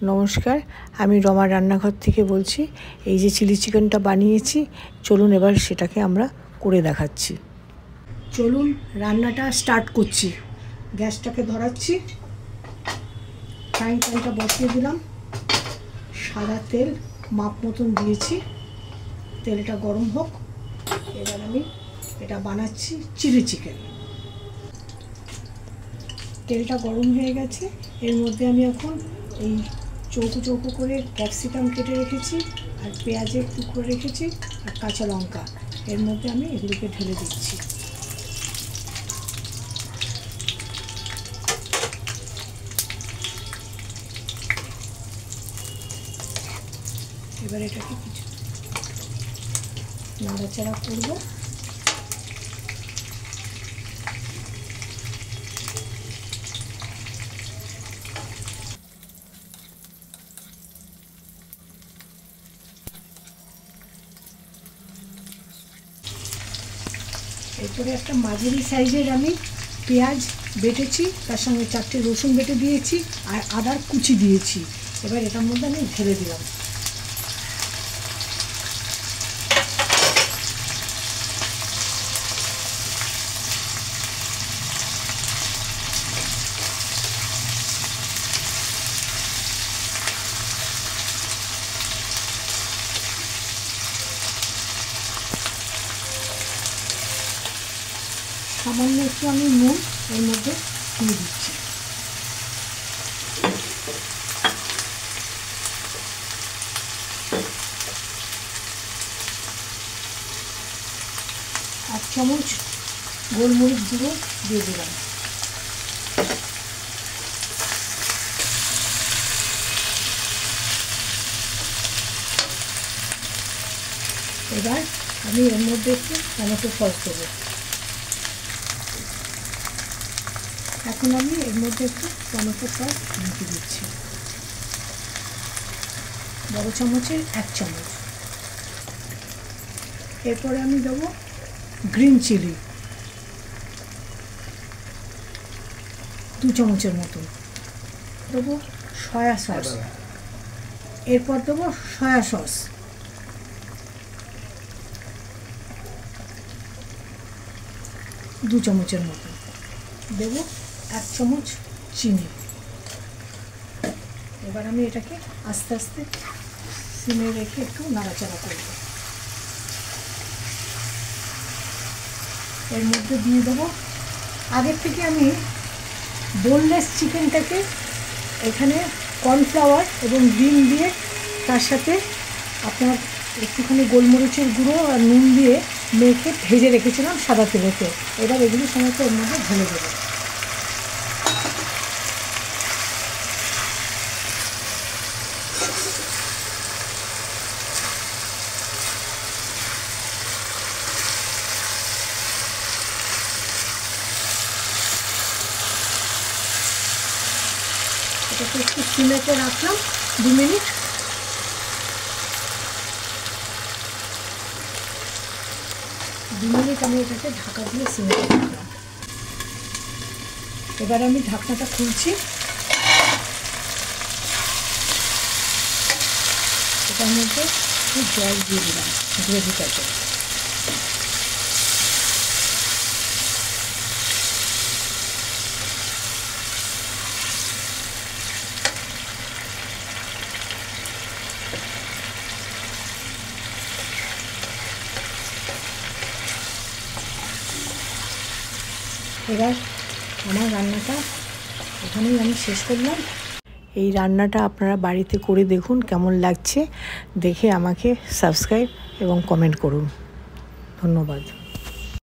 নমস্কার, আমি রমা রান্নাঘর থেকে বলছি। এই যে চিলি চিকেনটা বানিয়েছি, চলুন এবার সেটাকে আমরা করে দেখাচ্ছি। চলুন রান্নাটা স্টার্ট করছি। গ্যাসটাকে ধরাচ্ছি, ফ্রাইং প্যানটা বসিয়ে দিলাম, সাদা তেল মাপ মতন দিয়েছি, তেলটা গরম হোক। এবার আমি এটা বানাচ্ছি চিলি চিকেন। তেলটা গরম হয়ে গেছে, এর মধ্যে আমি এখন এই চৌকো চৌকো করে ক্যাপসিকাম কেটে রেখেছি, আর পেঁয়াজের টুকরো রেখেছি, আর কাঁচা লঙ্কা, এর মধ্যে আমি এগুলোকে ঢেলে দিচ্ছি। এবার এটাকে কিছু নাড়াচাড়া করবো। এরপরে একটা মাঝারি সাইজের আমি পেঁয়াজ বেটেছি, তার সঙ্গে 4টে রসুন বেটে দিয়েছি, আর আদার কুচি দিয়েছি। এবার এটার মধ্যে আমি ঢেলে দিলাম। সামান্য একটু আমি নুন এর মধ্যে দিয়ে দিচ্ছি। এক চামচ গোলমরিচ গুঁড়ো দিয়ে দিলাম। এবার আমি এর মধ্যে একটু টমেটো সস দেবো। এখন আমি এর মধ্যে একটু টমেটো সস দিয়ে দিচ্ছি, বড় চামচের 1 চামচ। এরপরে আমি দেবো গ্রিন চিলি 2 চামচের মতো, দেবো সয়া সস, এরপর দেবো সয়া সস, দু চামচের মতো, দেবো 1 চামচ চিনি। এবার আমি এটাকে আস্তে আস্তে সিমে রেখে একটু নাড়াচাড়া করব। এর মধ্যে দিয়ে দেবো, আগের থেকে আমি বোনলেস চিকেনটাকে এখানে কর্নফ্লাওয়ার এবং ডিম দিয়ে, তার সাথে আপনার একটুখানি গোলমরিচের গুঁড়ো আর নুন দিয়ে মেখে ভেজে রেখেছিলাম সাদা তেলেতে। এবার এগুলো সমস্ত এর মধ্যে ঢেলে দেবো। এটাকে একটু সিমেতে রাখলাম 2 মিনিট। আমি এটাকে ঢাকা দিয়ে সিমেতে রাখলাম। এবার আমি ঢাকনাটা খুলছি। এটার মধ্যে একটু জল দিয়ে দিলাম গ্রেভিটাকে। এবার আমার রান্নাটা এখানেই আমি শেষ করলাম। এই রান্নাটা আপনারা বাড়িতে করে দেখুন কেমন লাগছে, দেখে আমাকে সাবস্ক্রাইব এবং কমেন্ট করুন। ধন্যবাদ।